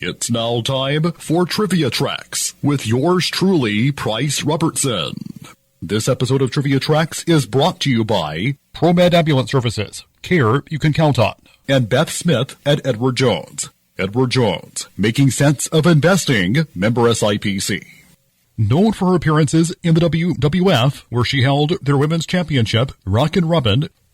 It's now time for Trivia Tracks with yours truly, Price Robertson. This episode of Trivia Tracks is brought to you by ProMed Ambulance Services, care you can count on, and Beth Smith at Edward Jones. Edward Jones, making sense of investing, member SIPC. Known for her appearances in the WWF, where she held their women's championship, Rockin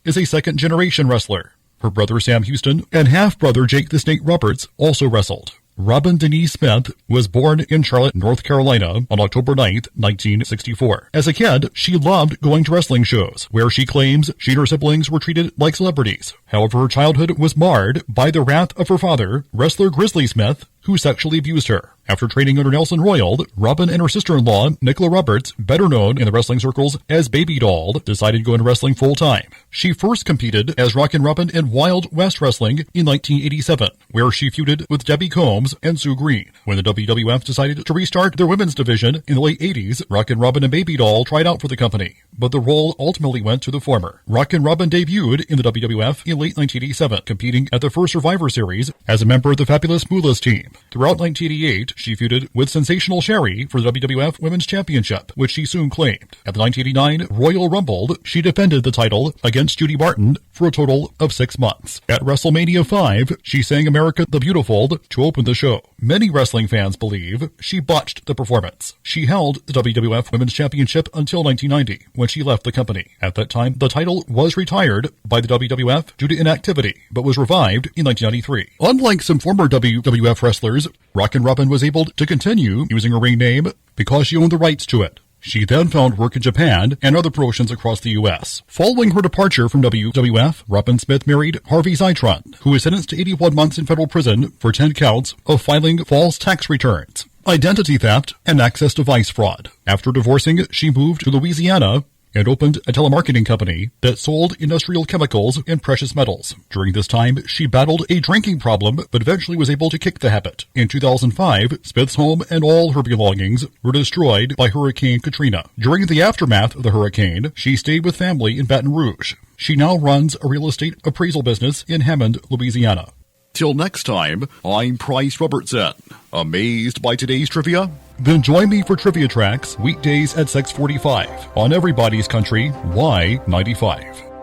is a second-generation wrestler. Her brother Sam Houston and half-brother Jake the Snake Roberts also wrestled. Robin Denise Smith was born in Charlotte, North Carolina on October 9, 1964. As a kid, she loved going to wrestling shows, where she claims she and her siblings were treated like celebrities. However, her childhood was marred by the wrath of her father, wrestler Grizzly Smith, who sexually abused her. After training under Nelson Royald, Robin and her sister-in-law, Nicola Roberts, better known in the wrestling circles as Baby Doll, decided to go into wrestling full-time. She first competed as Rockin' Robin in Wild West Wrestling in 1987, where she feuded with Debbie Combs and Sue Green. When the WWF decided to restart their women's division in the late 80s, Rockin' Robin and Baby Doll tried out for the company, but the role ultimately went to the former. Rockin' Robin debuted in the WWF in late 1987, competing at the first Survivor Series as a member of the Fabulous Moolahs team. Throughout 1988, she feuded with Sensational Sherry for the WWF Women's Championship, which she soon claimed. At the 1989 Royal Rumble, she defended the title against Judy Barton for a total of 6 months. At WrestleMania 5, she sang America the Beautiful to open the show. Many wrestling fans believe she botched the performance. She held the WWF Women's Championship until 1990, when she left the company. At that time, the title was retired by the WWF due to inactivity, but was revived in 1993. Unlike some former WWF wrestlers, Rockin' Robin was able to continue using her ring name because she owned the rights to it. She then found work in Japan and other promotions across the U.S. Following her departure from WWF, Robin Smith married Harvey Zeitron, who was sentenced to 81 months in federal prison for 10 counts of filing false tax returns, identity theft, and access device fraud. After divorcing, she moved to Louisiana and opened a telemarketing company that sold industrial chemicals and precious metals. During this time, she battled a drinking problem, but eventually was able to kick the habit. In 2005, Smith's home and all her belongings were destroyed by Hurricane Katrina. During the aftermath of the hurricane, she stayed with family in Baton Rouge. She now runs a real estate appraisal business in Hammond, Louisiana. Till next time, I'm Price Robertson. Amazed by today's trivia? Then join me for Trivia Tracks weekdays at 6:45 on Everybody's Country Y95.